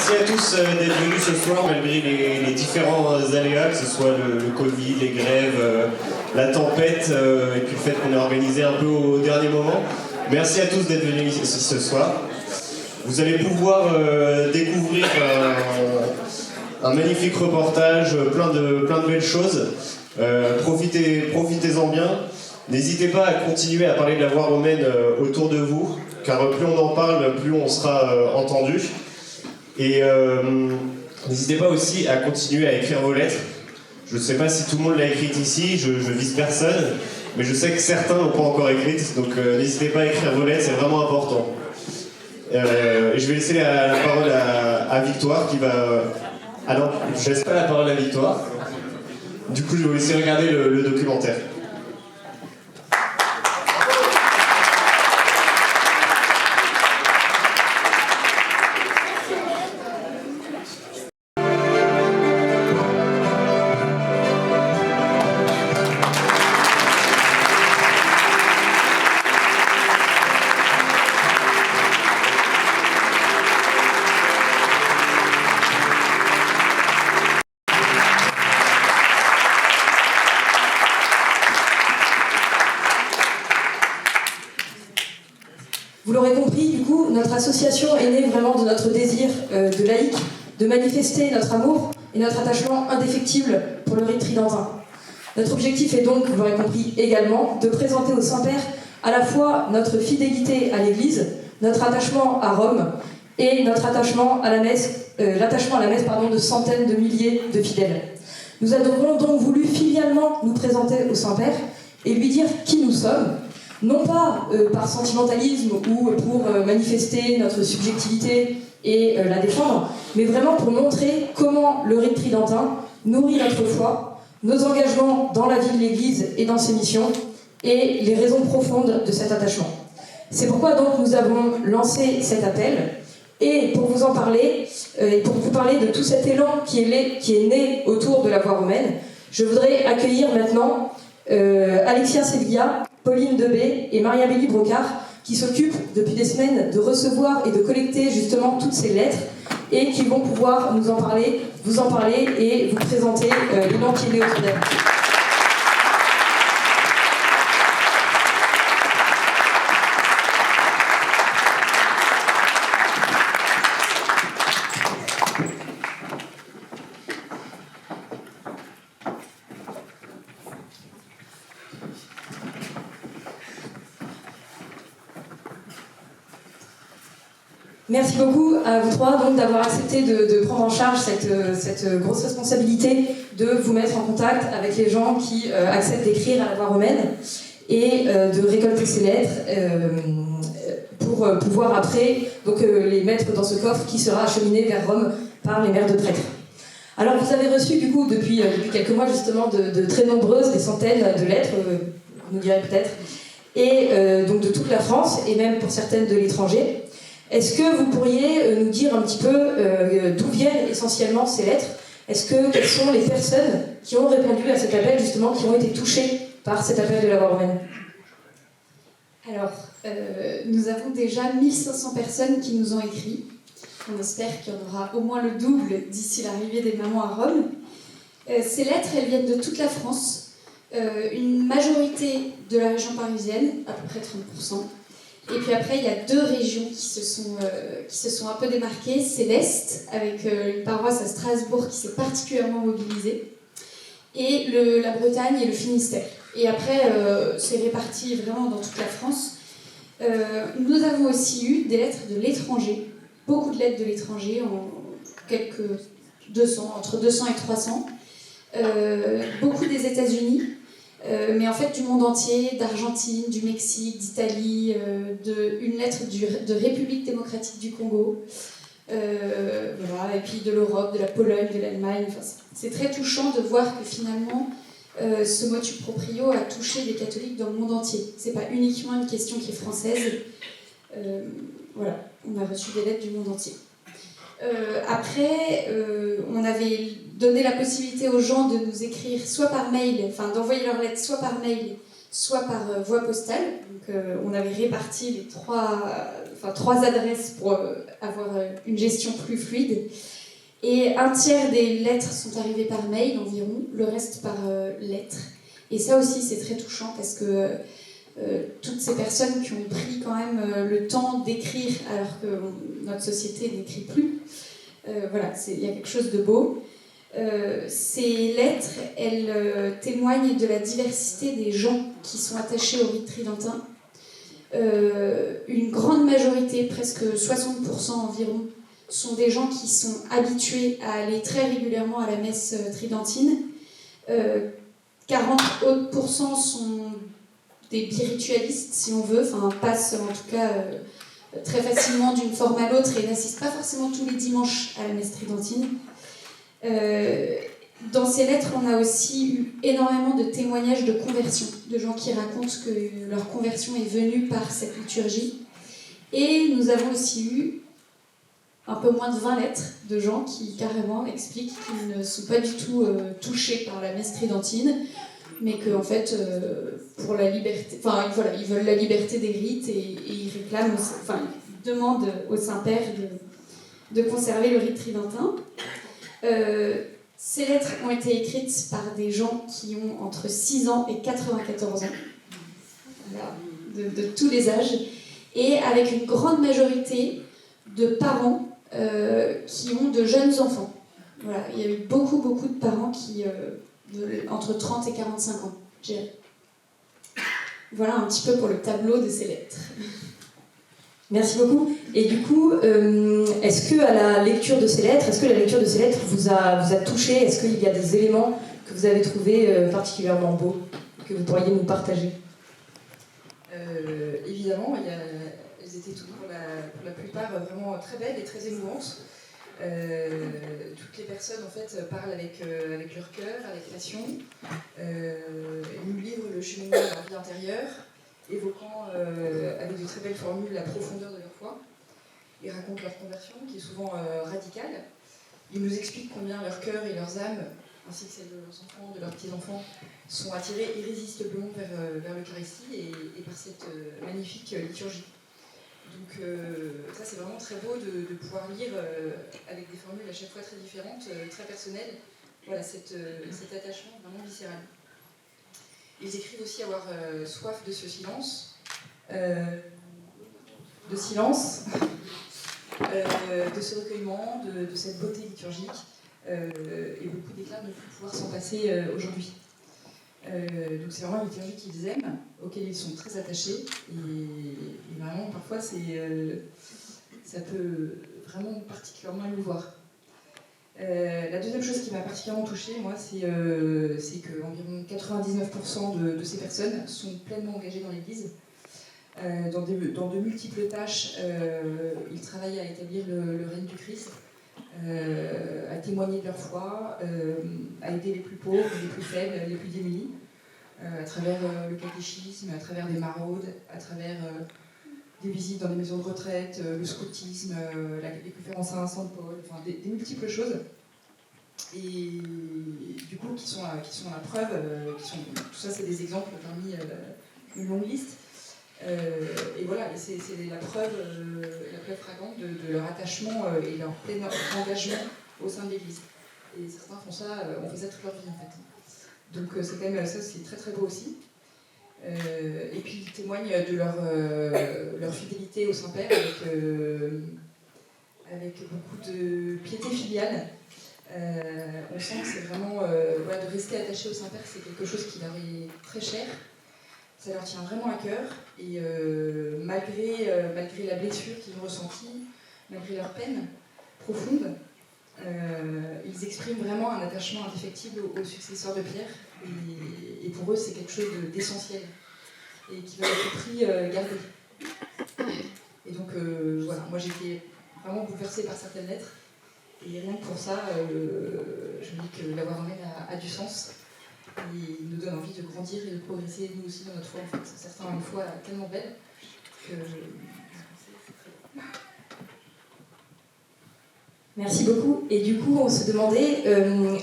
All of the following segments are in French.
Merci à tous d'être venus ce soir, malgré les différents aléas, que ce soit le Covid, les grèves, la tempête, et puis le fait qu'on ait organisé un peu au dernier moment. Merci à tous d'être venus ici ce soir. Vous allez pouvoir découvrir un magnifique reportage, plein de belles choses. Profitez-en bien. N'hésitez pas à continuer à parler de la voie romaine autour de vous, car plus on en parle, plus on sera entendu. Et n'hésitez pas aussi à continuer à écrire vos lettres. Je ne sais pas si tout le monde l'a écrite ici, je vise personne, mais je sais que certains n'ont pas encore écrite, donc n'hésitez pas à écrire vos lettres, c'est vraiment important. Je vais laisser la parole à Victoire qui va... Ah non, je laisse pas la parole à Victoire. Du coup, je vais vous laisser regarder le documentaire. Vous l'aurez compris, du coup, notre association est née vraiment de notre désir de laïque, de manifester notre amour et notre attachement indéfectible pour le rite tridentin. Notre objectif est donc, vous l'aurez compris également, de présenter au Saint-Père à la fois notre fidélité à l'Église, notre attachement à Rome et notre attachement à la messe, de centaines de milliers de fidèles. Nous avons donc voulu filialement nous présenter au Saint-Père et lui dire qui nous sommes, non pas par sentimentalisme ou pour manifester notre subjectivité et la défendre, mais vraiment pour montrer comment le rite tridentin nourrit notre foi, nos engagements dans la vie de l'Église et dans ses missions, et les raisons profondes de cet attachement. C'est pourquoi donc nous avons lancé cet appel, et pour vous en parler, et pour vous parler de tout cet élan qui est né autour de la voie romaine, je voudrais accueillir maintenant Alexia Sevilla, Pauline Debé et Maria-Bélie Brocard, qui s'occupent depuis des semaines de recevoir et de collecter justement toutes ces lettres et qui vont pouvoir nous en parler, vous en parler et vous présenter l'élan qui est né autour d'elles. Merci beaucoup à vous trois donc d'avoir accepté de prendre en charge cette grosse responsabilité de vous mettre en contact avec les gens qui acceptent d'écrire à la voie romaine et de récolter ces lettres pour pouvoir après les mettre dans ce coffre qui sera acheminé vers Rome par les mères de prêtres. Alors vous avez reçu du coup depuis quelques mois justement de très nombreuses, des centaines de lettres, vous nous direz peut-être, et donc de toute la France et même pour certaines de l'étranger. Est-ce que vous pourriez nous dire un petit peu d'où viennent essentiellement ces lettres? Quelles sont les personnes qui ont répondu à cet appel, justement, qui ont été touchées par cet appel de la voie romaine? Alors, nous avons déjà 1500 personnes qui nous ont écrit. On espère qu'il y en aura au moins le double d'ici l'arrivée des mamans à Rome. Ces lettres, elles viennent de toute la France. Une majorité de la région parisienne, à peu près 30%. Et puis après, il y a deux régions qui se sont un peu démarquées. C'est l'Est, avec une paroisse à Strasbourg qui s'est particulièrement mobilisée, et la Bretagne et le Finistère. Et après, c'est réparti vraiment dans toute la France. Nous avons aussi eu des lettres de l'étranger, beaucoup de lettres de l'étranger, entre 200 et 300. Beaucoup des États-Unis. Mais en fait du monde entier, d'Argentine, du Mexique, d'Italie, une lettre de République démocratique du Congo, voilà, et puis de l'Europe, de la Pologne, de l'Allemagne. Enfin, c'est très touchant de voir que finalement ce motu proprio a touché des catholiques dans le monde entier. C'est pas uniquement une question qui est française. Voilà, on a reçu des lettres du monde entier. Après, on avait donné la possibilité aux gens de nous écrire soit par mail, enfin d'envoyer leurs lettres soit par mail, soit par voie postale. Donc, on avait réparti les trois adresses pour avoir une gestion plus fluide. Et un tiers des lettres sont arrivées par mail environ, le reste par lettres. Et ça aussi, c'est très touchant parce que toutes ces personnes qui ont pris quand même le temps d'écrire alors que notre société n'écrit plus, voilà, il y a quelque chose de beau. Ces lettres, elles témoignent de la diversité des gens qui sont attachés au rite tridentin. Une grande majorité, presque 60% environ, sont des gens qui sont habitués à aller très régulièrement à la messe tridentine. 40% sont des biritualistes, si on veut, enfin passent en tout cas très facilement d'une forme à l'autre et n'assistent pas forcément tous les dimanches à la messe tridentine. Dans ces lettres, on a aussi eu énormément de témoignages de conversion, de gens qui racontent que leur conversion est venue par cette liturgie. Et nous avons aussi eu un peu moins de 20 lettres de gens qui carrément expliquent qu'ils ne sont pas du tout touchés par la messe tridentine, mais qu'en fait, pour la liberté, enfin voilà, ils veulent la liberté des rites et ils réclament, enfin ils demandent au Saint-Père de conserver le rite tridentin. Ces lettres ont été écrites par des gens qui ont entre 6 ans et 94 ans, voilà, de tous les âges, et avec une grande majorité de parents qui ont de jeunes enfants. Voilà, il y a eu beaucoup de parents qui entre 30 et 45 ans. Voilà un petit peu pour le tableau de ces lettres. Merci beaucoup. Et du coup, est-ce que la lecture de ces lettres vous a touché? Est-ce qu'il y a des éléments que vous avez trouvés particulièrement beaux, que vous pourriez nous partager? Évidemment, elles étaient toutes pour la plupart vraiment très belles et très émouvantes. Toutes les personnes en fait parlent avec leur cœur, avec passion, nous livrent le cheminement de leur vie intérieure, évoquant avec de très belles formules la profondeur de leur foi. Ils racontent leur conversion qui est souvent radicale. Ils nous expliquent combien leur cœur et leurs âmes, ainsi que celles de leurs enfants, de leurs petits-enfants, sont attirés irrésistiblement vers l'Eucharistie et par cette magnifique liturgie. Donc ça c'est vraiment très beau de pouvoir lire avec des formules à chaque fois très différentes, très personnelles, voilà, cet attachement vraiment viscéral. Ils écrivent aussi avoir soif de ce silence, de ce recueillement, de cette beauté liturgique, et beaucoup déclarent ne plus pouvoir s'en passer aujourd'hui. Donc c'est vraiment une liturgie qu'ils aiment, auquel ils sont très attachés, et vraiment parfois ça peut vraiment particulièrement émouvoir. La deuxième chose qui m'a particulièrement touchée, moi, c'est qu'environ 99% de ces personnes sont pleinement engagées dans l'Église. Dans de multiples tâches, ils travaillent à établir le règne du Christ, à témoigner de leur foi, à aider les plus pauvres, les plus faibles, les plus démunis, à travers le catéchisme, à travers des maraudes, à travers des visites dans des maisons de retraite, le scoutisme, les conférences à Saint-Paul, enfin des multiples choses. Et du coup, qui sont la preuve, tout ça c'est des exemples parmi une longue liste. Et voilà, c'est la preuve flagrante de leur attachement et leur plein engagement au sein de l'Église. Et certains font ça, on fait ça toute leur vie en fait. Donc c'est quand même ça, c'est très très beau aussi. Et puis ils témoignent de leur fidélité au Saint-Père avec beaucoup de piété filiale. On sent que c'est vraiment de rester attaché au Saint-Père, c'est quelque chose qui leur est très cher. Ça leur tient vraiment à cœur, et malgré la blessure qu'ils ont ressentie, malgré leur peine profonde, ils expriment vraiment un attachement indéfectible aux successeurs de Pierre, et pour eux c'est quelque chose d'essentiel, et qu'ils veulent à tout prix garder. Et donc voilà, moi j'ai été vraiment bouleversée par certaines lettres, et rien que pour ça, je me dis que la voie romaine a du sens. Il nous donne envie de grandir et de progresser nous aussi dans notre foi en fait. Certains ont une foi tellement belle que... Merci beaucoup. Et du coup, on se demandait,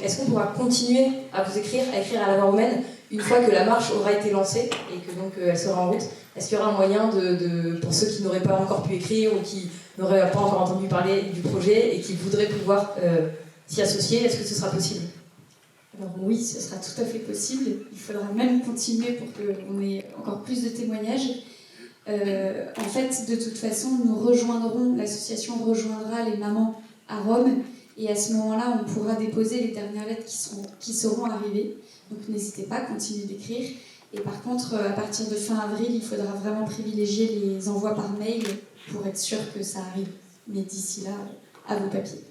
est-ce qu'on pourra continuer à vous écrire, à la voie romaine une fois que la marche aura été lancée et que donc elle sera en route, est-ce qu'il y aura un moyen pour ceux qui n'auraient pas encore pu écrire ou qui n'auraient pas encore entendu parler du projet et qui voudraient pouvoir s'y associer, est-ce que ce sera possible? Alors oui, ce sera tout à fait possible. Il faudra même continuer pour qu'on ait encore plus de témoignages. En fait, de toute façon, l'association rejoindra les mamans à Rome, et à ce moment-là, on pourra déposer les dernières lettres qui seront arrivées. Donc n'hésitez pas, continuez d'écrire. Et par contre, à partir de fin avril, il faudra vraiment privilégier les envois par mail pour être sûr que ça arrive. Mais d'ici là, à vos papiers.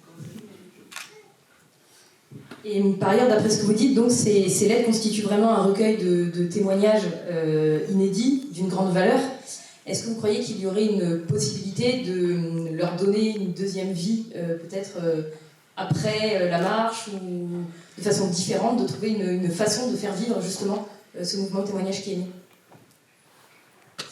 Et par ailleurs, d'après ce que vous dites, donc, ces lettres constituent vraiment un recueil de témoignages inédits, d'une grande valeur. Est-ce que vous croyez qu'il y aurait une possibilité de leur donner une deuxième vie, peut-être après la marche, ou de façon différente, de trouver une façon de faire vivre justement ce mouvement de témoignage qui est né?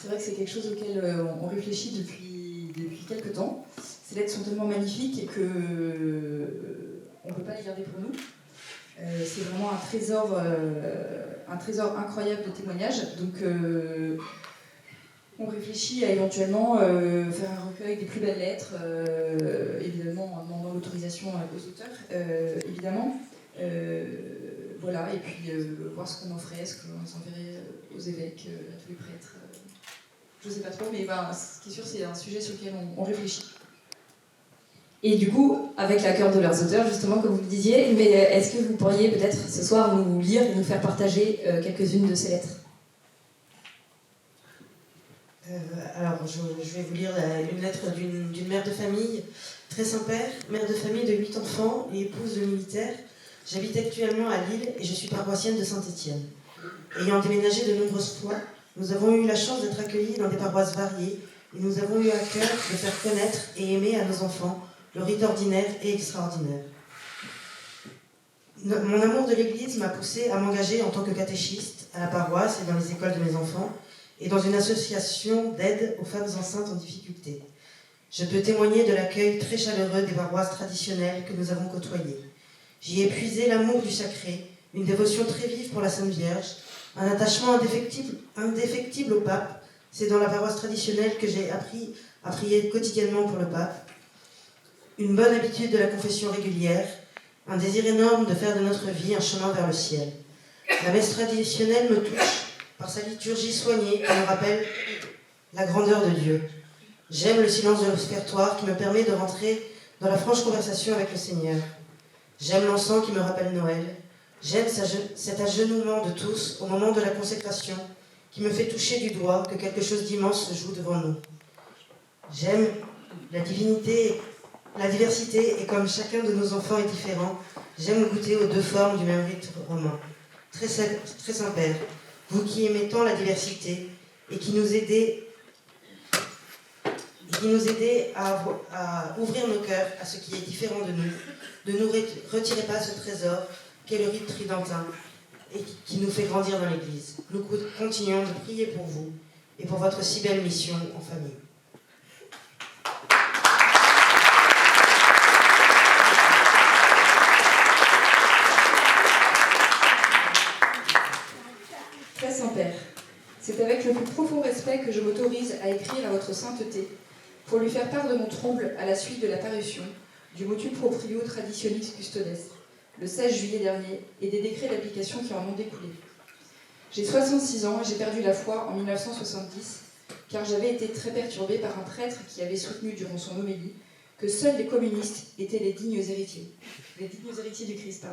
C'est vrai que c'est quelque chose auquel on réfléchit depuis quelques temps. Ces lettres sont tellement magnifiques qu'on ne peut pas les garder pour nous. C'est vraiment un trésor incroyable de témoignages. Donc on réfléchit à éventuellement faire un recueil des plus belles lettres, évidemment en demandant l'autorisation aux auteurs, évidemment. Voilà, et puis voir ce qu'on en ferait, est-ce qu'on s'enverrait aux évêques, à tous les prêtres. Je ne sais pas trop, mais ce qui est sûr, c'est un sujet sur lequel on réfléchit. Et du coup, avec l'accord de leurs auteurs, justement, comme vous le disiez, mais est-ce que vous pourriez peut-être ce soir nous lire et nous faire partager quelques-unes de ces lettres? Alors, je vais vous lire une lettre d'une mère de famille, très Saint-Père, mère de famille de 8 enfants et épouse de militaire. J'habite actuellement à Lille et je suis paroissienne de Saint-Étienne. Ayant déménagé de nombreuses fois, nous avons eu la chance d'être accueillis dans des paroisses variées et nous avons eu à cœur de faire connaître et aimer à nos enfants le rite ordinaire et extraordinaire. Mon amour de l'Église m'a poussé à m'engager en tant que catéchiste à la paroisse et dans les écoles de mes enfants et dans une association d'aide aux femmes enceintes en difficulté. Je peux témoigner de l'accueil très chaleureux des paroisses traditionnelles que nous avons côtoyées. J'y ai puisé l'amour du sacré, une dévotion très vive pour la Sainte Vierge, un attachement indéfectible au pape. C'est dans la paroisse traditionnelle que j'ai appris à prier quotidiennement pour le pape. Une bonne habitude de la confession régulière, un désir énorme de faire de notre vie un chemin vers le ciel. La messe traditionnelle me touche par sa liturgie soignée qui me rappelle la grandeur de Dieu. J'aime le silence de l'offertoire qui me permet de rentrer dans la franche conversation avec le Seigneur. J'aime l'encens qui me rappelle Noël. J'aime cet agenouement de tous au moment de la consécration qui me fait toucher du doigt que quelque chose d'immense se joue devant nous. J'aime la diversité, et comme chacun de nos enfants est différent, j'aime goûter aux deux formes du même rite romain. Très Saint-Père, vous qui aimez tant la diversité et qui nous aidez à ouvrir nos cœurs à ce qui est différent de nous, ne nous retirez pas ce trésor qu'est le rite tridentin et qui nous fait grandir dans l'Église. Nous continuons de prier pour vous et pour votre si belle mission en famille. Très Saint-Père, c'est avec le plus profond respect que je m'autorise à écrire à votre sainteté pour lui faire part de mon trouble à la suite de la parution du motu proprio traditionis custodes, le 16 juillet dernier, et des décrets d'application qui en ont découlé. J'ai 66 ans et j'ai perdu la foi en 1970, car j'avais été très perturbée par un prêtre qui avait soutenu durant son homélie que seuls les communistes étaient les dignes héritiers du Christ.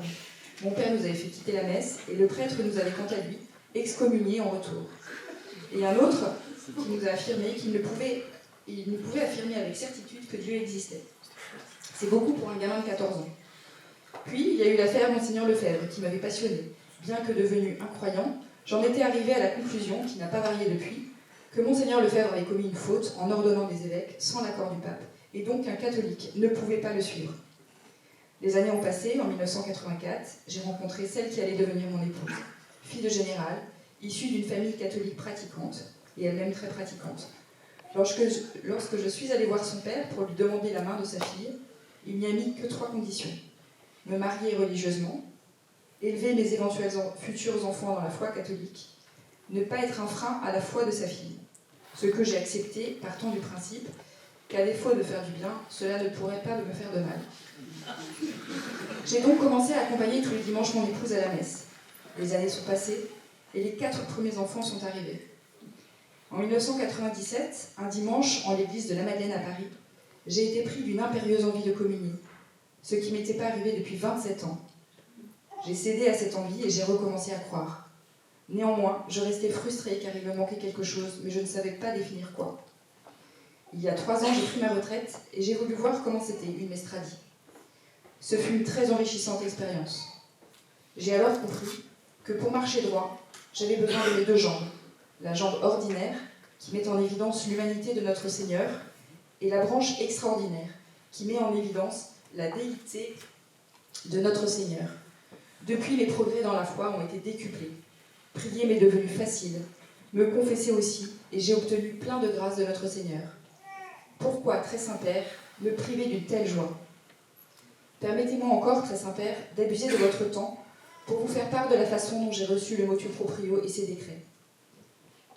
Mon père nous avait fait quitter la messe et le prêtre nous avait quant à lui excommuniés en retour. Et un autre qui nous a affirmé qu'il ne pouvait affirmer avec certitude que Dieu existait. C'est beaucoup pour un gamin de 14 ans. Puis, il y a eu l'affaire Monseigneur Lefebvre, qui m'avait passionnée. Bien que devenu incroyant, j'en étais arrivée à la conclusion, qui n'a pas varié depuis, que Monseigneur Lefebvre avait commis une faute en ordonnant des évêques sans l'accord du pape, et donc qu'un catholique ne pouvait pas le suivre. Les années ont passé, en 1984, j'ai rencontré celle qui allait devenir mon épouse, fille de général, issue d'une famille catholique pratiquante, et elle-même très pratiquante. Lorsque je suis allée voir son père pour lui demander la main de sa fille, il n'y a mis que 3 conditions. Me marier religieusement, élever mes éventuels futurs enfants dans la foi catholique, ne pas être un frein à la foi de sa fille, ce que j'ai accepté partant du principe qu'à défaut de faire du bien, cela ne pourrait pas me faire de mal. J'ai donc commencé à accompagner tous les dimanches mon épouse à la messe. Les années sont passées et les 4 premiers enfants sont arrivés. En 1997, un dimanche, en l'église de la Madeleine à Paris, j'ai été pris d'une impérieuse envie de communier, ce qui ne m'était pas arrivé depuis 27 ans. J'ai cédé à cette envie et j'ai recommencé à croire. Néanmoins, je restais frustrée car il me manquait quelque chose, mais je ne savais pas définir quoi. Il y a 3 ans, j'ai pris ma retraite et j'ai voulu voir comment c'était une mestradie. Ce fut une très enrichissante expérience. J'ai alors compris que pour marcher droit, j'avais besoin de mes 2 jambes. La jambe ordinaire, qui met en évidence l'humanité de notre Seigneur, et la branche extraordinaire, qui met en évidence la déité de notre Seigneur. Depuis, mes progrès dans la foi ont été décuplés. Prier m'est devenu facile, me confesser aussi, et j'ai obtenu plein de grâces de notre Seigneur. Pourquoi, très Saint-Père, me priver d'une telle joie ? Permettez-moi encore, très Saint-Père, d'abuser de votre temps pour vous faire part de la façon dont j'ai reçu le motu proprio et ses décrets.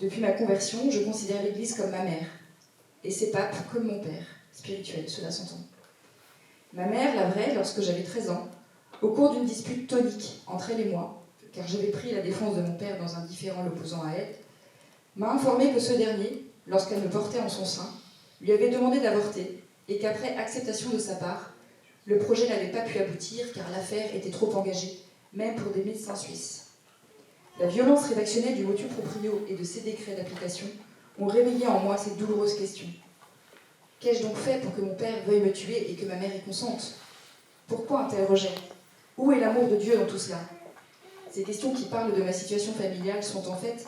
Depuis ma conversion, je considère l'Église comme ma mère, et ses papes comme mon père, spirituel, cela s'entend. Ma mère, la vraie, lorsque j'avais 13 ans, au cours d'une dispute tonique entre elle et moi, car j'avais pris la défense de mon père dans un différend l'opposant à elle, m'a informé que ce dernier, lorsqu'elle me portait en son sein, lui avait demandé d'avorter, et qu'après acceptation de sa part, le projet n'avait pas pu aboutir car l'affaire était trop engagée, même pour des médecins suisses. La violence rédactionnelle du motu proprio et de ses décrets d'application ont réveillé en moi ces douloureuses questions. Qu'ai-je donc fait pour que mon père veuille me tuer et que ma mère y consente ? Pourquoi un tel rejet ? Où est l'amour de Dieu dans tout cela ? Ces questions qui parlent de ma situation familiale sont en fait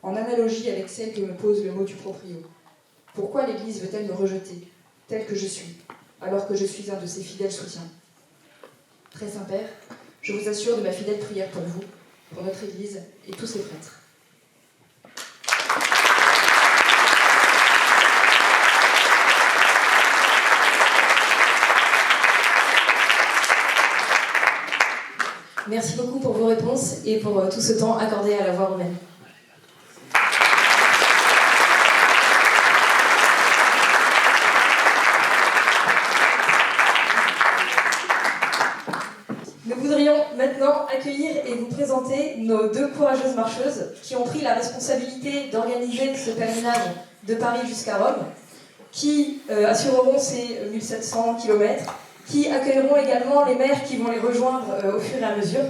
en analogie avec celles que me pose le motu proprio. Pourquoi l'Église veut-elle me rejeter, tel que je suis, alors que je suis un de ses fidèles soutiens ? Très Saint-Père, je vous assure de ma fidèle prière pour vous, pour notre Église et tous ses prêtres. Merci beaucoup pour vos réponses et pour tout ce temps accordé à la voix romaine. Nous voudrions maintenant accueillir et vous présenter nos 2 courageuses marcheuses qui ont pris la responsabilité d'organiser ce pèlerinage de Paris jusqu'à Rome, qui assureront ces 1700 km, qui accueilleront également les maires qui vont les rejoindre au fur et à mesure.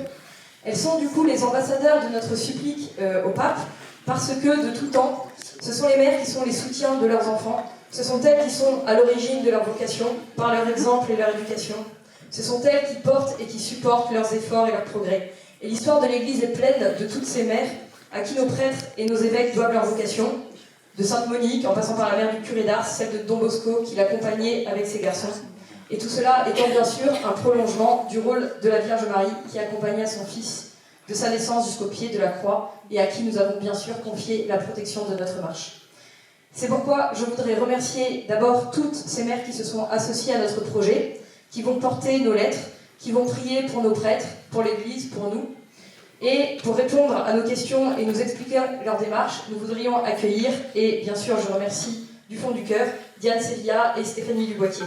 Elles sont du coup les ambassadeurs de notre supplique au pape, parce que de tout temps, ce sont les mères qui sont les soutiens de leurs enfants, ce sont elles qui sont à l'origine de leur vocation, par leur exemple et leur éducation. Ce sont elles qui portent et qui supportent leurs efforts et leurs progrès. Et l'histoire de l'Église est pleine de toutes ces mères à qui nos prêtres et nos évêques doivent leur vocation, de Sainte Monique, en passant par la mère du curé d'Ars, celle de Don Bosco, qui l'accompagnait avec ses garçons. Et tout cela étant bien sûr un prolongement du rôle de la Vierge Marie qui accompagnait son fils de sa naissance jusqu'au pied de la croix et à qui nous avons bien sûr confié la protection de notre marche. C'est pourquoi je voudrais remercier d'abord toutes ces mères qui se sont associées à notre projet, qui vont porter nos lettres, qui vont prier pour nos prêtres, pour l'Église, pour nous. Et pour répondre à nos questions et nous expliquer leur démarche, nous voudrions accueillir, et bien sûr je remercie du fond du cœur, Diane Sevilla et Stéphanie Duboitier.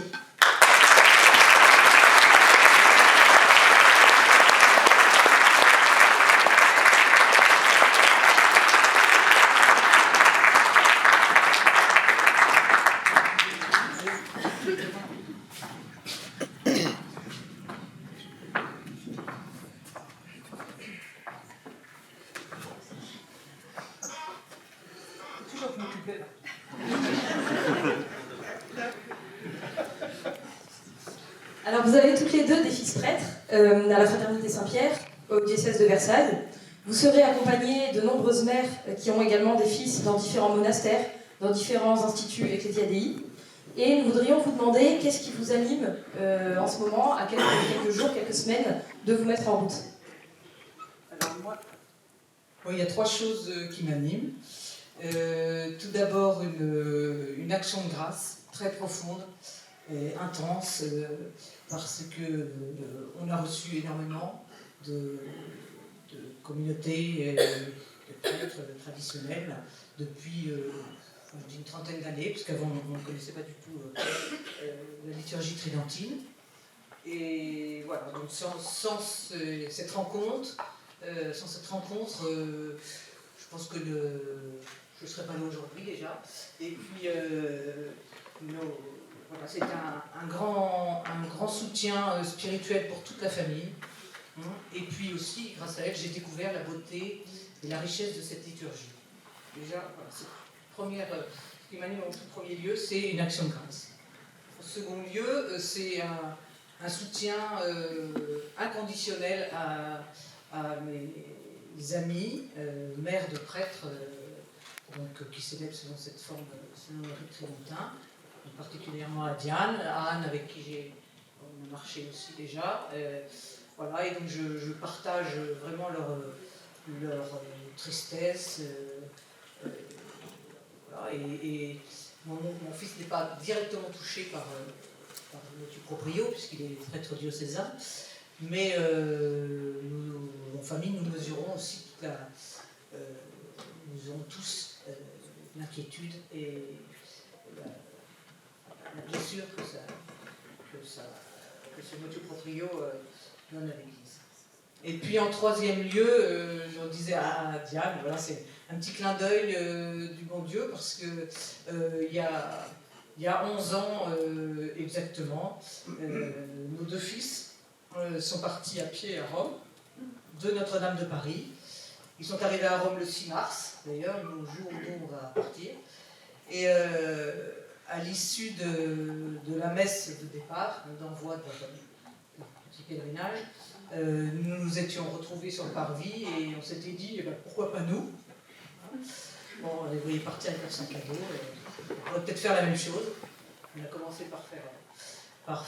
Alors vous avez toutes les 2 des fils prêtres à la Fraternité Saint-Pierre, au diocèse de Versailles. Vous serez accompagnés de nombreuses mères qui ont également des fils dans différents monastères, dans différents instituts ecclésiadei. Et nous voudrions vous demander qu'est-ce qui vous anime en ce moment, à quelques jours, quelques semaines, de vous mettre en route. Alors moi, il y a 3 choses qui m'animent. Tout d'abord, une action de grâce très profonde et intense, parce que on a reçu énormément communauté de prêtres traditionnels depuis une trentaine d'années, parce qu'avant on ne connaissait pas du tout la liturgie tridentine. Et voilà, donc sans cette rencontre, je pense que je ne serais pas là aujourd'hui déjà. Et puis, voilà, c'est un grand soutien spirituel pour toute la famille. Et puis aussi, grâce à elle, j'ai découvert la beauté et la richesse de cette liturgie. Déjà, voilà, ce qui m'anime en tout premier lieu, c'est une action de grâce. En second lieu, c'est un soutien inconditionnel à mes amis, mères de prêtres, qui célèbrent selon cette forme, selon le rite tridentin, particulièrement à Diane, à Anne, avec qui on a marché aussi déjà. Voilà, et donc je partage vraiment leur tristesse. Voilà, et mon fils n'est pas directement touché par M. Proprio, puisqu'il est prêtre diocésain, mais en famille, nous mesurons aussi nous aurons tous l'inquiétude et la blessure que ce M. Proprio donne à l'Église. Et puis en troisième lieu, je disais à Diane, voilà, c'est un petit clin d'œil du bon Dieu, parce que il y a 11 ans exactement, nos deux fils sont partis à pied à Rome, de Notre-Dame de Paris. Ils sont arrivés à Rome le 6 mars, d'ailleurs, le jour où on va partir. Et à l'issue de la messe de départ, d'envoi de petit pèlerinage, nous nous étions retrouvés sur le parvis et on s'était dit, eh ben, pourquoi pas nous? Bon, on les voyait partir avec leur sac à dos. On va peut-être faire la même chose. On a commencé par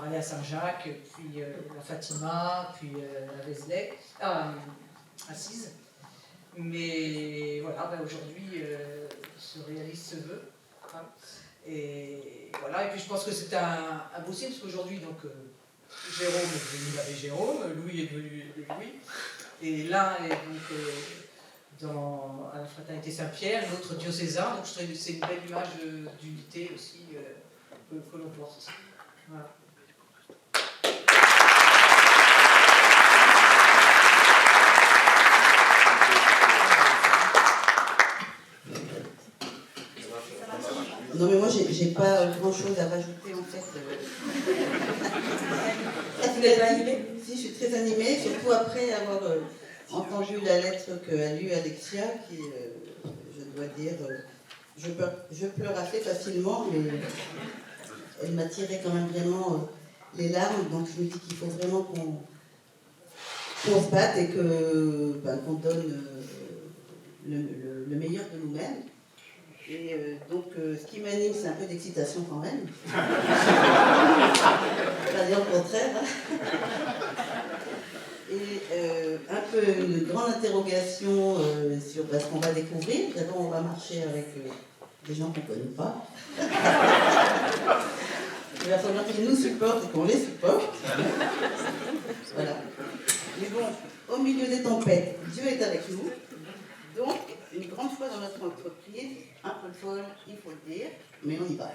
aller à Saint-Jacques, puis à Fatima, puis à Vézelay, à Assise. Mais voilà, ben aujourd'hui se réalise ce vœu. Hein. Et voilà, et puis je pense que c'est un beau signe, parce qu'aujourd'hui, donc, Jérôme est devenu l'abbé Jérôme, Louis est devenu Louis, et l'un est donc à la Fraternité Saint-Pierre, l'autre diocésain, donc je trouve que c'est une belle image d'unité aussi que l'on porte. Voilà. Non mais moi j'ai pas grand chose à rajouter en fait. Vous n'êtes pas animée? Si, je suis très animée, surtout après avoir entendu la lettre qu'a lue Alexia, qui, je dois dire, je pleure assez facilement, mais elle m'a tiré quand même vraiment les larmes, donc je me dis qu'il faut vraiment qu'on se batte et qu'on donne le meilleur de nous-mêmes. Et donc, ce qui m'anime, c'est un peu d'excitation quand même. Pas dire le contraire. Et un peu une grande interrogation sur ce qu'on va découvrir. D'abord, on va marcher avec des gens qu'on ne connaît pas. Il va falloir qu'ils nous supportent et qu'on les supporte. Voilà. Mais bon, au milieu des tempêtes, Dieu est avec nous. Donc, une grande foi dans notre entreprise, un peu folle, il faut le dire, mais on y va.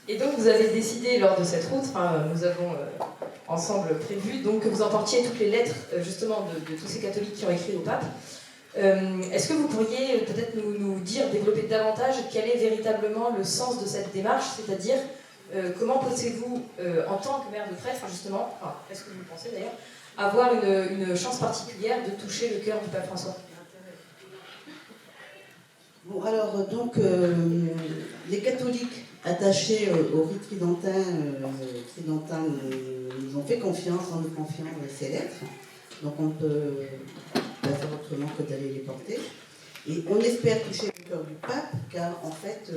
Et donc vous avez décidé lors de cette route, nous avons ensemble prévu donc, que vous emportiez toutes les lettres justement de tous ces catholiques qui ont écrit au pape. Est-ce que vous pourriez peut-être nous dire, développer davantage quel est véritablement le sens de cette démarche, c'est-à-dire comment pensez-vous, en tant que mère de prêtre justement, est-ce que vous pensez d'ailleurs, avoir une chance particulière de toucher le cœur du pape François? Bon, alors, donc, les catholiques attachés au rite tridentin nous ont fait confiance en nous confiant ces lettres. Donc, on peut pas faire autrement que d'aller les porter. Et on espère toucher le cœur du pape, car en fait,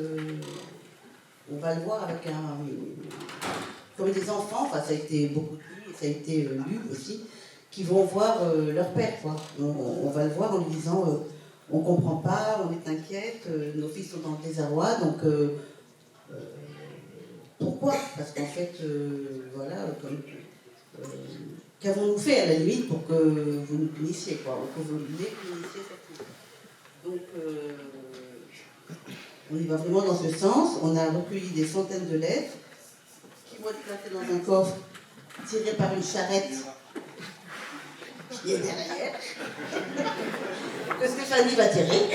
on va le voir avec comme des enfants, ça a été beaucoup lu, ça a été lu aussi, qui vont voir leur père, quoi. On va le voir en lui disant on ne comprend pas, on est inquiète, nos filles sont dans le désarroi, donc pourquoi? Parce qu'en fait, voilà, qu'avons-nous fait à la limite pour que vous nous punissiez, quoi, ou que vous les punissiez surtout. Donc, on y va vraiment dans ce sens. On a recueilli des centaines de lettres qui vont être placées dans un coffre tiré par une charrette qui est derrière, que Stéphanie va tirer.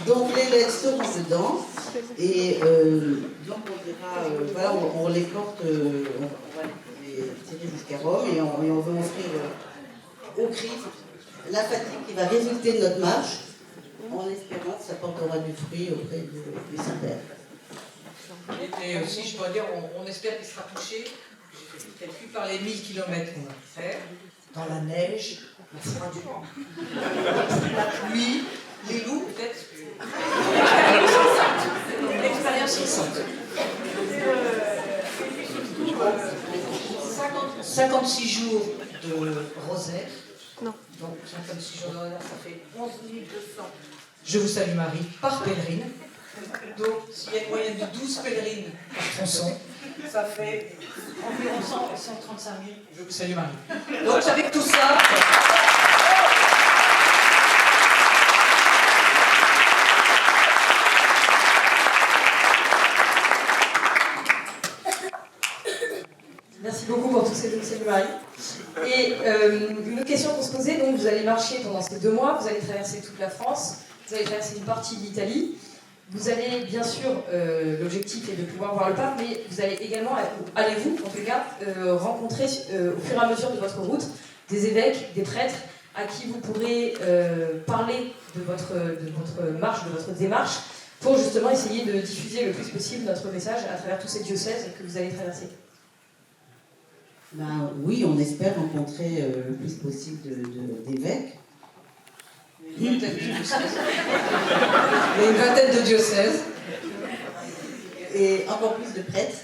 Donc les lettres seront dedans et donc on dira, voilà, on les porte, on va les tirer jusqu'à Rome et on veut offrir au Christ la fatigue qui va résulter de notre marche, en espérant que ça portera du fruit auprès du Saint-Père. Et aussi, je dois dire, on espère qu'il sera touché, peut-être plus par les 1000 km qu'on va faire, dans la neige, la froidure, la pluie, les loups, peut-être. Une expérience récente. 56 jours de rosaire. Non. Donc 56 jours de rosaire, ça fait 11 200. Je vous salue Marie, par pèlerine. Donc s'il y a une moyenne de 12 pèlerines par tronçon, ça fait environ 135 000. Je vous salue Marie. Donc avec tout ça... Merci beaucoup pour tous ces mots, Marie. Et une autre question qu'on se posait, donc vous allez marcher pendant ces 2 mois, vous allez traverser toute la France, vous allez traverser une partie de l'Italie, vous allez bien sûr, l'objectif est de pouvoir voir le pape, mais vous allez également, allez-vous en tout cas, rencontrer au fur et à mesure de votre route des évêques, des prêtres, à qui vous pourrez parler de votre marche, de votre démarche, pour justement essayer de diffuser le plus possible notre message à travers tous ces diocèses que vous allez traverser. Ben, oui, on espère rencontrer le plus possible d'évêques. Une vingtaine de diocèses. Et une vingtaine de diocèses. Et encore plus de prêtres.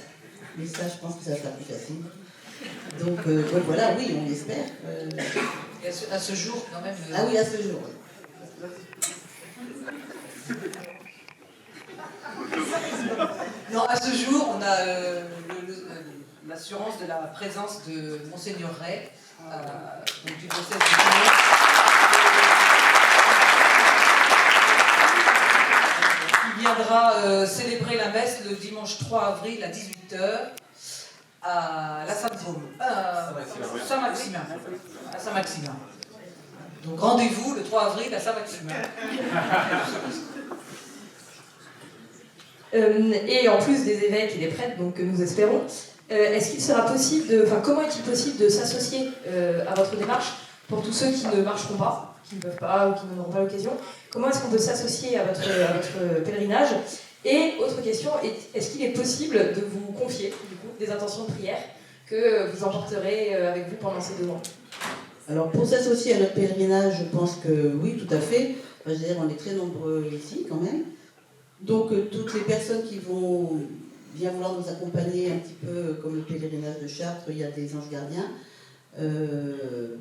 Mais ça, je pense que ça sera plus facile. Donc voilà, oui, on espère. Et à ce jour, quand même... Ah oui, à ce jour. Non, à ce jour, on a l'assurance de la présence de Monseigneur Ray, donc du diocèse de Toulon. Il viendra célébrer la messe le dimanche 3 avril à 18h à la Saint-Maximin. À Saint-Maximin. Donc rendez-vous le 3 avril à Saint-Maximin. Et en plus des évêques et des prêtres donc, que nous espérons, est-ce qu'il sera possible comment est-il possible de s'associer à votre démarche pour tous ceux qui ne marcheront pas, qui ne peuvent pas ou qui n'en auront pas l'occasion? Comment est-ce qu'on peut s'associer à votre pèlerinage? Et autre question, est-ce qu'il est possible de vous confier du coup, des intentions de prière que vous emporterez avec vous pendant ces 2 mois? Alors pour s'associer à notre pèlerinage, je pense que oui, tout à fait. Enfin, je veux dire, on est très nombreux ici quand même. Donc toutes les personnes qui vont bien vouloir nous accompagner un petit peu comme le pèlerinage de Chartres, il y a des anges gardiens,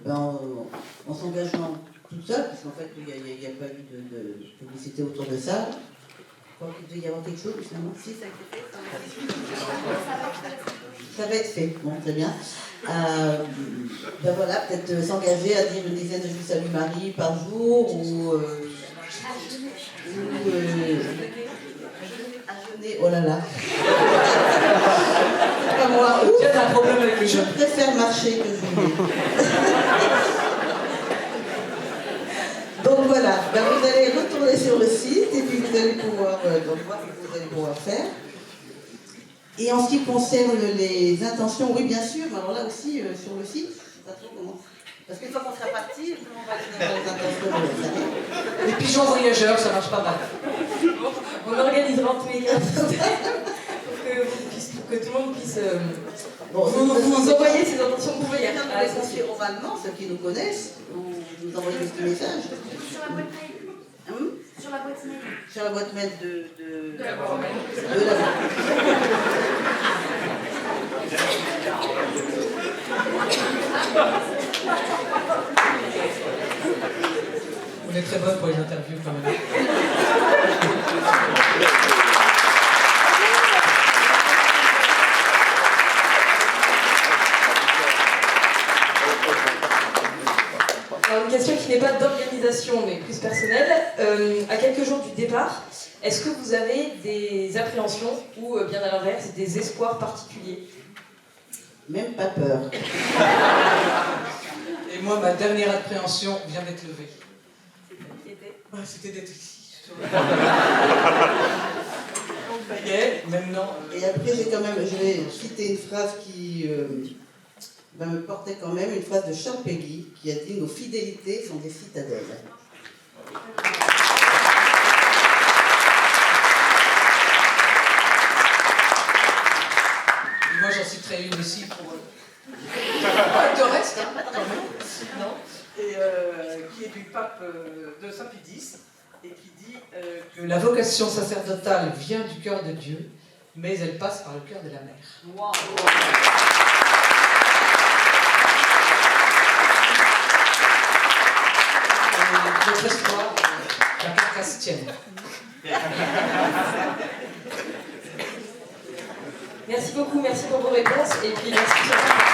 en s'engageant toute seule, parce qu'en fait il n'y a pas eu de publicité autour de ça. Je crois qu'il devait y avoir quelque chose finalement. Si, ça a été fait. Ça va être fait, bon, très bien. Voilà, peut-être s'engager à dire une dizaine de Je vous salue Marie par jour, ou oh là là. Pas moi. Tu as un problème avec le Je jeu. préfère marcher que jeûner. Donc voilà, vous allez retourner sur le site et puis vous allez pouvoir voir ce que vous allez pouvoir faire. Et en ce qui concerne les intentions, oui bien sûr, mais alors là aussi sur le site, je ne sais pas trop comment. Parce qu'une fois qu'on sera parti, on va aller dans les intentions. Les pigeons voyageurs, ça marche pas mal. On organisera en tous les cas pour que tout le monde puisse vous envoyer ces intentions de voyage. On les confier oralement, ceux qui nous connaissent, ou nous envoyer des petits messages. Sur la boîte mail. Sur la boîte mail. Sur la boîte mail De la voix romaine. de la On est très bonne pour les interviews quand même. Alors, une question qui n'est pas d'organisation mais plus personnelle. À quelques jours du départ, est-ce que vous avez des appréhensions ou bien à l'inverse des espoirs particuliers? Même pas peur. Et moi, ma dernière appréhension vient d'être levée. C'était d'être ici. Ça y est, maintenant. Et après, je vais citer une phrase qui me porter quand même, une phrase de Charles Péguy qui a dit « Nos fidélités sont des citadelles ». Moi, j'en citerai une aussi pour... Pas de reste, hein, quand même. Non. Et qui est du pape de Saint Pie X, et qui dit que la vocation sacerdotale vient du cœur de Dieu, mais elle passe par le cœur de la mer. Wow. Et notre espoir, la carcasse tienne. Merci beaucoup, merci pour vos réponses et puis merci surtout pour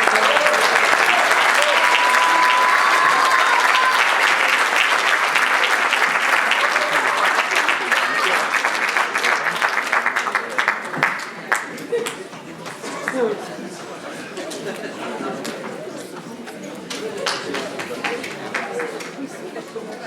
votre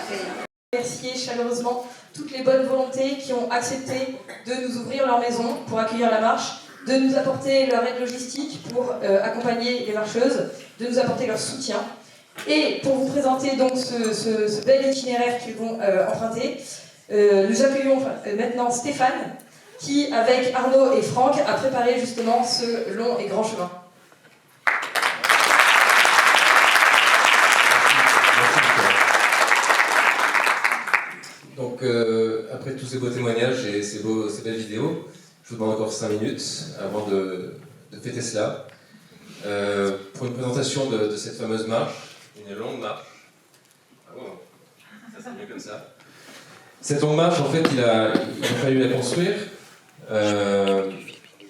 remercier chaleureusement toutes les bonnes volontés qui ont accepté de nous ouvrir leur maison pour accueillir la marche, de nous apporter leur aide logistique pour accompagner les marcheuses, de nous apporter leur soutien. Et pour vous présenter donc ce bel itinéraire qu'ils vont emprunter, nous accueillons maintenant Stéphane, qui, avec Arnaud et Franck, a préparé justement ce long et grand chemin. Donc, après tous ces beaux témoignages et ces belles vidéos, je vous demande encore 5 minutes avant de fêter cela. Pour une présentation de cette fameuse marche, une longue marche. Ah bon, ça c'est mieux comme ça. Cette longue marche, en fait, il a fallu la construire.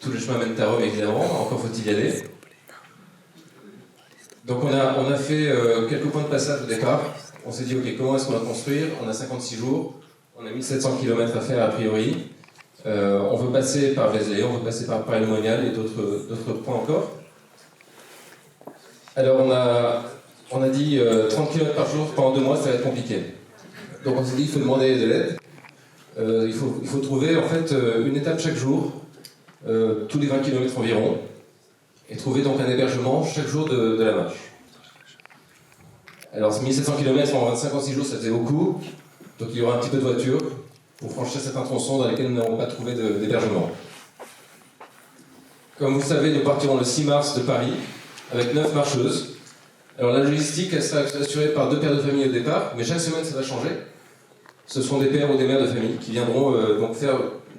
Tous les chemins mènent à Rome, évidemment, encore faut-il y aller. Donc on a fait quelques points de passage au départ. On s'est dit, ok, comment est-ce qu'on va construire? On a 56 jours, on a 1700 km à faire a priori. On veut passer par Vézelay, on veut passer par Paris-le-Monial et d'autres points encore. Alors on a dit 30 km par jour pendant 2 mois, ça va être compliqué. Donc on s'est dit, il faut demander de l'aide. Il faut trouver en fait une étape chaque jour, tous les 20 km environ, et trouver donc un hébergement chaque jour de la marche. Alors 1700 km en 56 jours, ça faisait beaucoup, donc il y aura un petit peu de voiture pour franchir certains tronçons dans lesquels nous n'avons pas trouvé d'hébergement. Comme vous le savez, nous partirons le 6 mars de Paris avec 9 marcheuses. Alors la logistique, elle sera assurée par 2 pères de famille au départ, mais chaque semaine ça va changer. Ce sont des pères ou des mères de famille qui viendront donc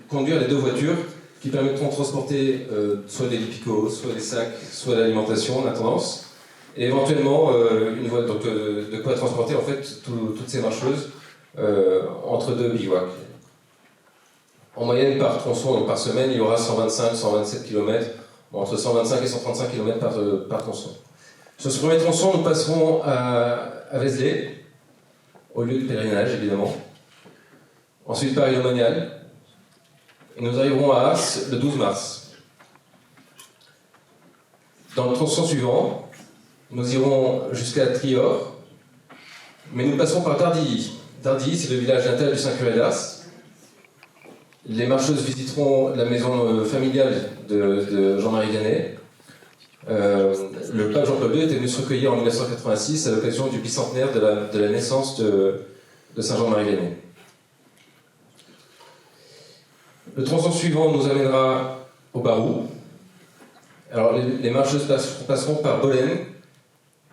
conduire les 2 voitures qui permettront de transporter soit des lipicots, soit des sacs, soit de l'alimentation en attendance. Et éventuellement, une voie, donc, de quoi transporter en fait toutes ces marcheuses entre 2 bivouacs. En moyenne, par tronçon, donc par semaine, il y aura 125-127 km, entre 125 et 135 km par tronçon. Sur ce premier tronçon, nous passerons à Vézelay, au lieu de pèlerinage évidemment. Ensuite, Paris-le-Monial. Et nous arriverons à As le 12 mars. Dans le tronçon suivant, nous irons jusqu'à Trior, mais nous passerons par Dardilly. Dardilly, c'est le village natal du Saint Curé d'Ars. Les marcheuses visiteront la maison familiale de Jean-Marie Vianney. le pape Jean-Paul II était venu se recueillir en 1986 à l'occasion du bicentenaire de la naissance de Saint Jean-Marie Vianney. Le tronçon suivant nous amènera au Barou. Alors les marcheuses passeront par Bolène.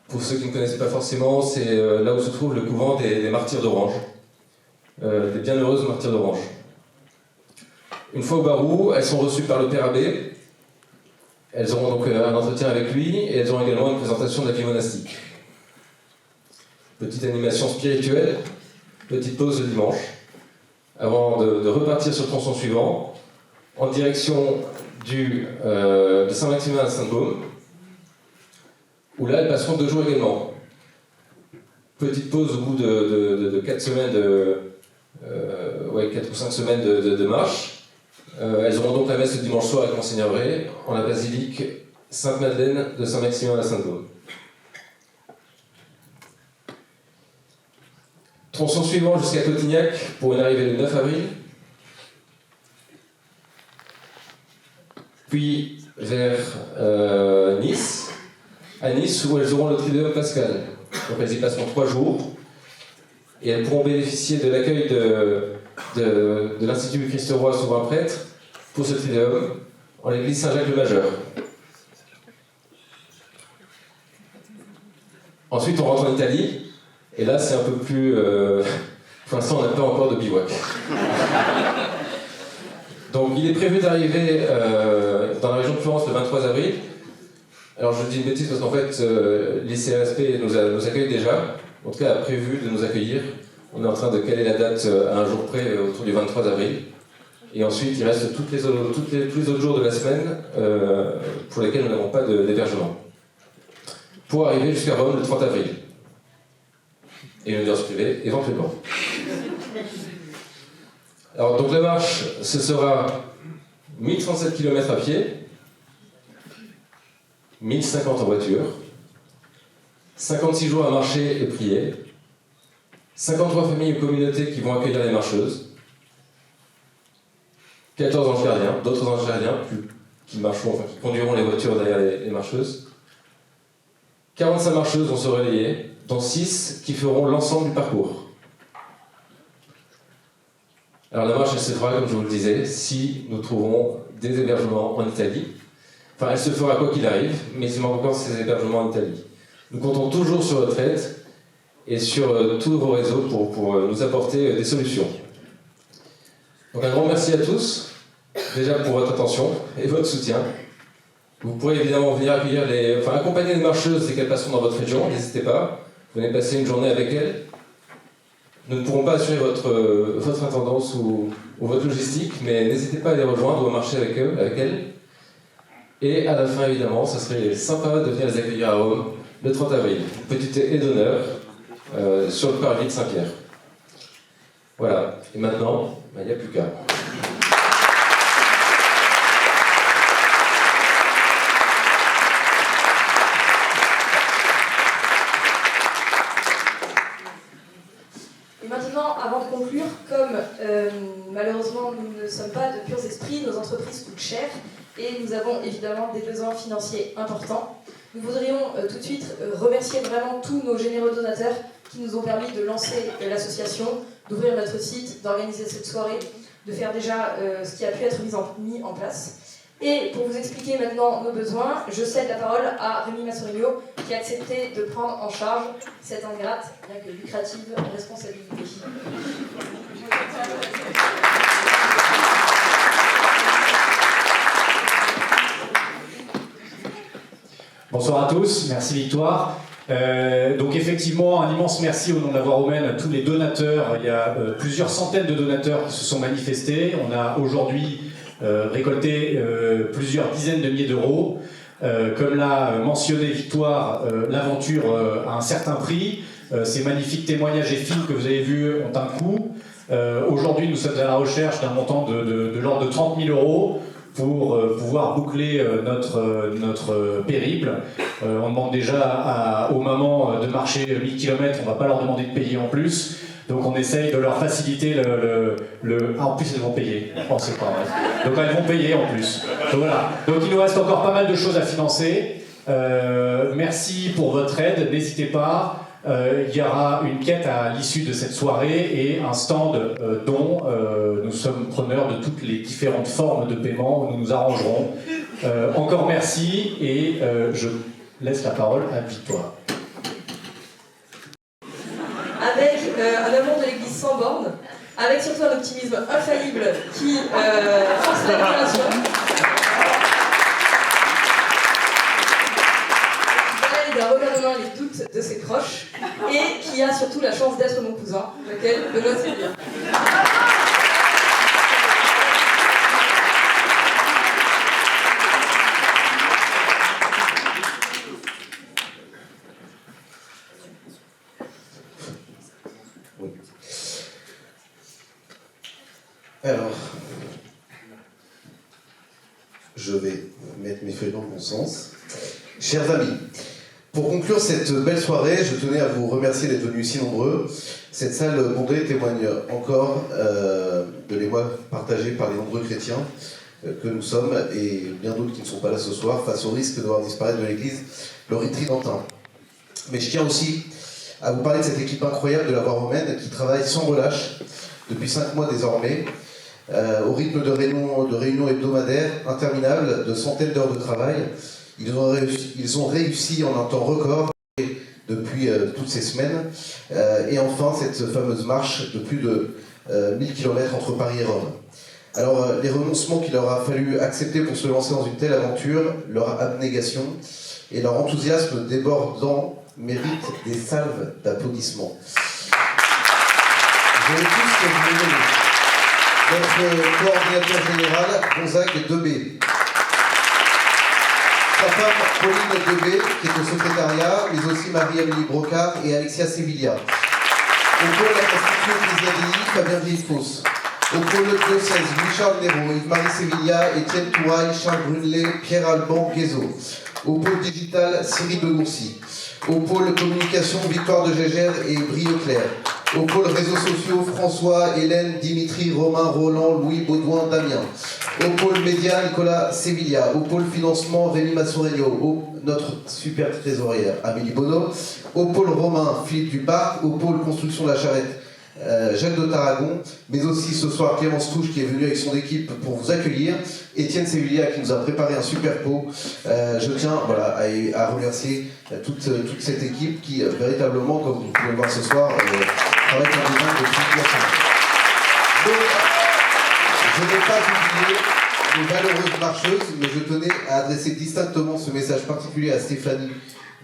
Pour ceux qui ne connaissent pas forcément, c'est là où se trouve le couvent des martyrs d'Orange, des bienheureuses martyrs d'Orange. Une fois au Barou, elles sont reçues par le Père Abbé. Elles auront donc un entretien avec lui et elles auront également une présentation de la vie monastique. Petite animation spirituelle, petite pause le dimanche, avant de repartir sur le tronçon suivant, en direction de Saint-Maximin à Sainte-Baume, où là, elles passeront 2 jours également. Petite pause au bout de 4 semaines 4 ou 5 semaines de marche. Elles auront donc la messe le dimanche soir avec Monseigneur Bray, en la basilique Sainte-Madeleine de Saint-Maximin à Sainte-Baume. Tronçon suivant jusqu'à Cotignac pour une arrivée le 9 avril. Puis vers Nice, à Nice où elles auront le Triduum Pascal. Donc elles y passeront 3 jours et elles pourront bénéficier de l'accueil de l'Institut Christ-Roi Souverain Prêtre pour ce Triduum en l'église Saint-Jacques-le-Majeur. Ensuite on rentre en Italie et là c'est un peu plus... pour l'instant on n'a pas encore de bivouac. Donc il est prévu d'arriver dans la région de Florence le 23 avril. Alors je dis une bêtise parce qu'en fait l'ICRSP nous accueille déjà, en tout cas a prévu de nous accueillir. On est en train de caler la date à un jour près autour du 23 avril. Et ensuite il reste tous les autres jours de la semaine pour lesquels nous n'avons pas d'hébergement. Pour arriver jusqu'à Rome le 30 avril. Et une audience privée éventuellement. Alors donc la marche, ce sera 1037 km à pied, 1050 en voiture, 56 jours à marcher et prier, 53 familles ou communautés qui vont accueillir les marcheuses, 14 anges gardiens, d'autres anges gardiens qui conduiront les voitures derrière les marcheuses, 45 marcheuses vont se relayer, dont 6 qui feront l'ensemble du parcours. Alors la marche, elle se fera, comme je vous le disais, si nous trouvons des hébergements en Italie. Enfin, elle se fera quoi qu'il arrive, mais il manque encore ces hébergements en Italie. Nous comptons toujours sur votre aide et sur tous vos réseaux pour nous apporter des solutions. Donc un grand merci à tous, déjà pour votre attention et votre soutien. Vous pourrez évidemment venir accompagner les marcheuses dès qu'elles passeront dans votre région, n'hésitez pas. Venez passer une journée avec elles. Nous ne pourrons pas assurer votre intendance ou votre logistique, mais n'hésitez pas à les rejoindre ou à marcher avec elles. Et à la fin, évidemment, ça serait sympa de venir les accueillir à Rome le 30 avril. Une petite aide d'honneur sur le parvis de Saint-Pierre. Voilà. Et maintenant, il n'y a plus qu'à. Avant de conclure, comme malheureusement nous ne sommes pas de purs esprits, nos entreprises coûtent cher et nous avons évidemment des besoins financiers importants. Nous voudrions tout de suite remercier vraiment tous nos généreux donateurs qui nous ont permis de lancer l'association, d'ouvrir notre site, d'organiser cette soirée, de faire déjà ce qui a pu être mis en place. Et pour vous expliquer maintenant nos besoins, je cède la parole à Rémi Massorigno qui a accepté de prendre en charge cette ingrate, bien que lucrative, responsabilité. Bonsoir à tous, merci Victoire. Donc effectivement, un immense merci au nom de la Voie romaine à tous les donateurs. Il y a plusieurs centaines de donateurs qui se sont manifestés. On a aujourd'hui récolté plusieurs dizaines de milliers d'euros. Comme l'a mentionné Victoire, l'aventure a un certain prix. Ces magnifiques témoignages et films que vous avez vus ont un coût. Aujourd'hui, nous sommes à la recherche d'un montant de l'ordre de 30 000 euros pour pouvoir boucler notre périple. On demande déjà aux mamans de marcher 1000 km, on ne va pas leur demander de payer en plus. Donc on essaye de leur faciliter Ah, en plus elles vont payer. Oh, c'est pas vrai. Donc elles vont payer en plus. Donc voilà. Donc il nous reste encore pas mal de choses à financer. Merci pour votre aide, n'hésitez pas. Il y aura une quête à l'issue de cette soirée et un stand dont nous sommes preneurs de toutes les différentes formes de paiement où nous nous arrangerons. Encore merci et je laisse la parole à Victoire. Avec un amour de l'Église sans borne, avec surtout un optimisme infaillible qui force l'admiration. D'un revers de main les doutes de ses proches et qui a surtout la chance d'être mon cousin, lequel Benoît Sévilla. Oui. Alors, je vais mettre mes feuilles dans le bon sens. Chers amis, pour conclure cette belle soirée, je tenais à vous remercier d'être venus si nombreux. Cette salle bondée témoigne encore de l'émoi partagé par les nombreux chrétiens que nous sommes et bien d'autres qui ne sont pas là ce soir face au risque de voir disparaître de l'église le rite tridentin. Mais je tiens aussi à vous parler de cette équipe incroyable de la voie romaine qui travaille sans relâche depuis 5 mois désormais, au rythme de réunions hebdomadaires interminables, de centaines d'heures de travail. Ils ont réussi en un temps record depuis toutes ces semaines. Et enfin, cette fameuse marche de plus de 1000 km entre Paris et Rome. Alors, les renoncements qu'il leur a fallu accepter pour se lancer dans une telle aventure, leur abnégation et leur enthousiasme débordant méritent des salves d'applaudissements. Je vais tous terminer notre coordinateur général, Gonzague Debé. Sa femme, Pauline Debé, qui est au secrétariat, mais aussi Marie-Amélie Brocard et Alexia Sevilla. Au pôle la Constitution Ecclésiadie, Fabien Villefausse. Au pôle diocèse, Louis-Charles Néraud, Yves-Marie Sevilla, Étienne Touraille, Charles Brunelet, Pierre Alban Guézot. Au pôle digital, Cyril Benourcy. Au pôle communication, Victoire de Gégère et Brie Leclerc. Au pôle réseaux sociaux, François, Hélène, Dimitri, Romain, Roland, Louis, Baudouin, Damien. Au pôle média, Nicolas Sevilla. Au pôle financement, Rémi Massoregno. Notre super trésorière, Amélie Bonneau. Au pôle romain, Philippe Duparc. Au pôle construction de la Charrette, Jacques de Tarragon, mais aussi ce soir Clémence Touche qui est venue avec son équipe pour vous accueillir, Étienne Sevilla qui nous a préparé un super pot. Je tiens à remercier toute cette équipe qui véritablement, comme vous pouvez le voir ce soir, travaille en besoin de toute la chance. Donc, je n'ai pas oublié les valeureuses marcheuses, mais je tenais à adresser distinctement ce message particulier à Stéphanie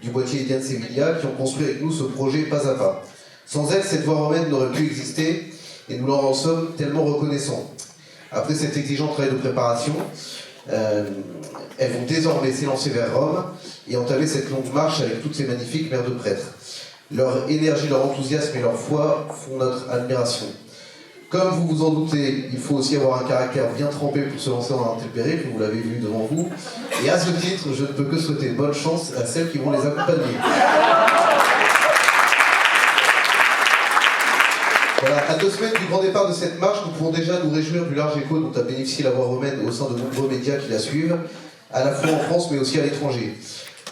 Duboitier et Diane Sevilla qui ont construit avec nous ce projet pas à pas. Sans elles, cette voie romaine n'aurait pu exister et nous leur en sommes tellement reconnaissants. Après cet exigeant travail de préparation, elles vont désormais s'élancer vers Rome et entamer cette longue marche avec toutes ces magnifiques mères de prêtres. Leur énergie, leur enthousiasme et leur foi font notre admiration. Comme vous vous en doutez, il faut aussi avoir un caractère bien trempé pour se lancer dans un tel périple, vous l'avez vu devant vous. Et à ce titre, je ne peux que souhaiter bonne chance à celles qui vont les accompagner. Voilà, à 2 semaines du grand départ de cette marche, nous pouvons déjà nous réjouir du large écho dont a bénéficié la voie romaine au sein de nombreux médias qui la suivent, à la fois en France mais aussi à l'étranger.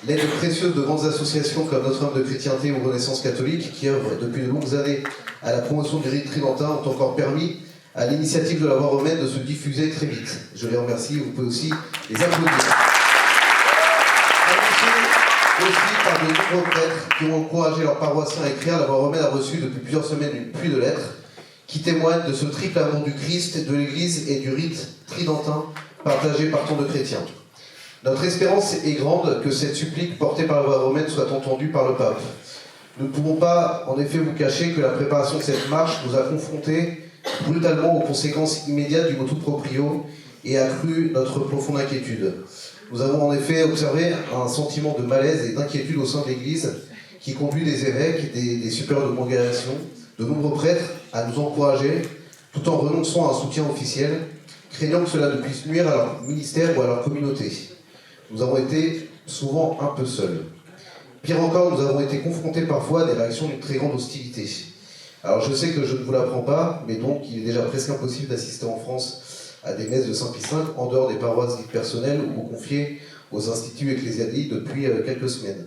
L'aide précieuse de grandes associations comme Notre-Dame de Chrétienté ou Renaissance catholique, qui œuvrent depuis de longues années à la promotion du rite tridentin, ont encore permis à l'initiative de la voie romaine de se diffuser très vite. Je les remercie, vous pouvez aussi les applaudir. Aussi par de nombreux prêtres qui ont encouragé leurs paroissiens à écrire, la voie romaine a reçu depuis plusieurs semaines une pluie de lettres qui témoignent de ce triple amour du Christ, de l'Église et du rite tridentin partagé par tant de chrétiens. Notre espérance est grande que cette supplique portée par la voie romaine soit entendue par le pape. Nous ne pouvons pas en effet vous cacher que la préparation de cette marche nous a confrontés brutalement aux conséquences immédiates du motu proprio et accru notre profonde inquiétude. Nous avons en effet observé un sentiment de malaise et d'inquiétude au sein de l'Église qui conduit des évêques, des supérieurs de congrégation, de nombreux prêtres à nous encourager tout en renonçant à un soutien officiel, craignant que cela ne puisse nuire à leur ministère ou à leur communauté. Nous avons été souvent un peu seuls. Pire encore, nous avons été confrontés parfois à des réactions d'une très grande hostilité. Alors je sais que je ne vous l'apprends pas, mais donc il est déjà presque impossible d'assister en France à des messes de Saint-Pie V en dehors des paroisses dites personnelles ou confiées aux instituts ecclésiastiques depuis quelques semaines.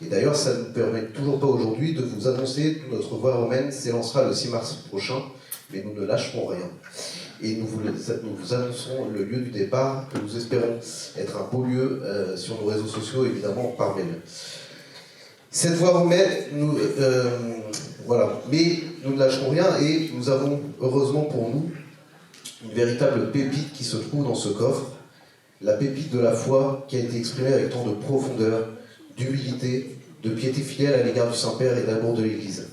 Et d'ailleurs, ça ne nous permet toujours pas aujourd'hui de vous annoncer que notre voie romaine s'élancera le 6 mars prochain, mais nous ne lâcherons rien. Et nous vous annoncerons le lieu du départ, que nous espérons être un beau lieu sur nos réseaux sociaux, évidemment par mail. Cette voie romaine, voilà. Mais nous ne lâcherons rien et nous avons, heureusement pour nous, une véritable pépite qui se trouve dans ce coffre, la pépite de la foi qui a été exprimée avec tant de profondeur, d'humilité, de piété fidèle à l'égard du Saint-Père et d'amour de l'Église.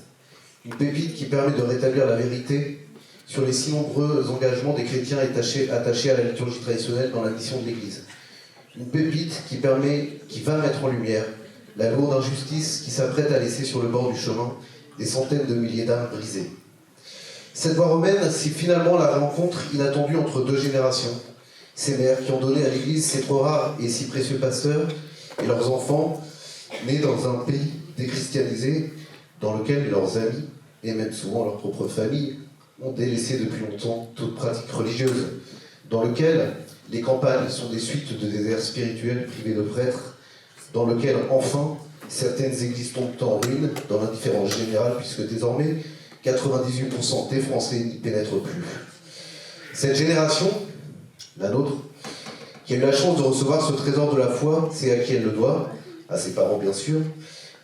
Une pépite qui permet de rétablir la vérité sur les si nombreux engagements des chrétiens attachés à la liturgie traditionnelle dans la mission de l'Église. Une pépite qui va mettre en lumière la lourde injustice qui s'apprête à laisser sur le bord du chemin des centaines de milliers d'âmes brisées. Cette voie romaine, c'est finalement la rencontre inattendue entre deux générations. Ces mères qui ont donné à l'Église ces trop rares et si précieux pasteurs et leurs enfants, nés dans un pays déchristianisé, dans lequel leurs amis, et même souvent leur propre famille, ont délaissé depuis longtemps toute pratique religieuse, dans lequel les campagnes sont des suites de déserts spirituels privés de prêtres, dans lequel, enfin, certaines églises tombent en ruine, dans l'indifférence générale, puisque désormais, 98% des Français n'y pénètrent plus. Cette génération, la nôtre, qui a eu la chance de recevoir ce trésor de la foi, c'est à qui elle le doit, à ses parents bien sûr,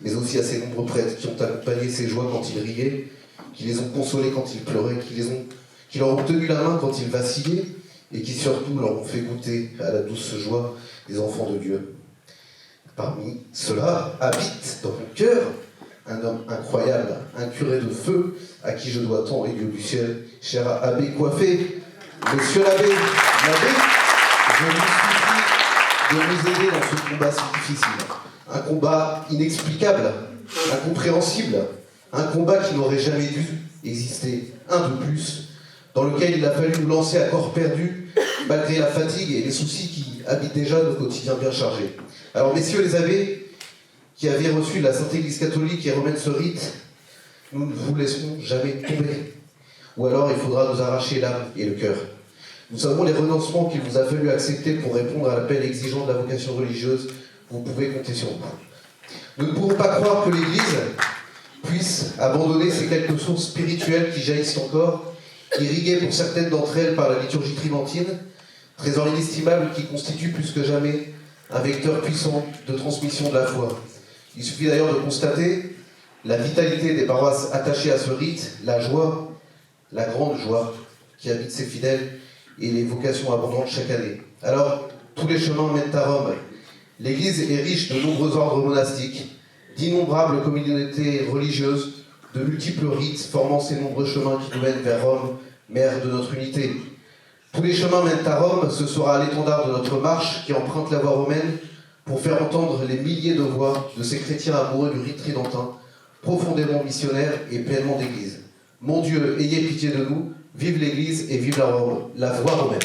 mais aussi à ces nombreux prêtres qui ont accompagné ses joies quand ils riaient, qui les ont consolés quand ils pleuraient, qui leur ont tenu la main quand ils vacillaient, et qui surtout leur ont fait goûter à la douce joie des enfants de Dieu. Parmi ceux-là habite dans mon cœur un homme incroyable, un curé de feu, à qui je dois tant et Dieu du ciel, cher abbé coiffé, monsieur l'abbé, je vous supplie de nous aider dans ce combat si difficile. Un combat inexplicable, incompréhensible, un combat qui n'aurait jamais dû exister, un de plus, dans lequel il a fallu nous lancer à corps perdu, malgré la fatigue et les soucis qui habitent déjà nos quotidiens bien chargés. Alors, messieurs les abbés, qui avaient reçu de la Sainte Église catholique et romaine ce rite, nous ne vous laisserons jamais tomber. Ou alors il faudra nous arracher l'âme et le cœur. Nous savons les renoncements qu'il vous a fallu accepter pour répondre à l'appel exigeant de la vocation religieuse. Vous pouvez compter sur nous. Nous ne pouvons pas croire que l'Église puisse abandonner ces quelques sources spirituelles qui jaillissent encore, irriguées pour certaines d'entre elles par la liturgie tridentine, trésor inestimable qui constitue plus que jamais un vecteur puissant de transmission de la foi. Il suffit d'ailleurs de constater la vitalité des paroisses attachées à ce rite, la joie, la grande joie qui habite ses fidèles et les vocations abondantes chaque année. Alors, tous les chemins mènent à Rome. L'Église est riche de nombreux ordres monastiques, d'innombrables communautés religieuses, de multiples rites formant ces nombreux chemins qui nous mènent vers Rome, mère de notre unité. Tous les chemins mènent à Rome, ce sera l'étendard de notre marche qui emprunte la voie romaine pour faire entendre les milliers de voix de ces chrétiens amoureux du rite tridentin, profondément missionnaires et pleinement d'Église. Mon Dieu, ayez pitié de nous, vive l'Église et vive la voie romaine.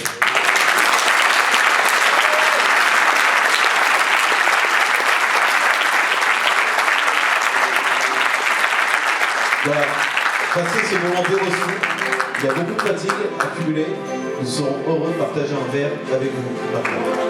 Voilà, passé ce moment dévotion, il y a beaucoup de fatigue accumulée. Nous serons heureux de partager un verre avec vous maintenant.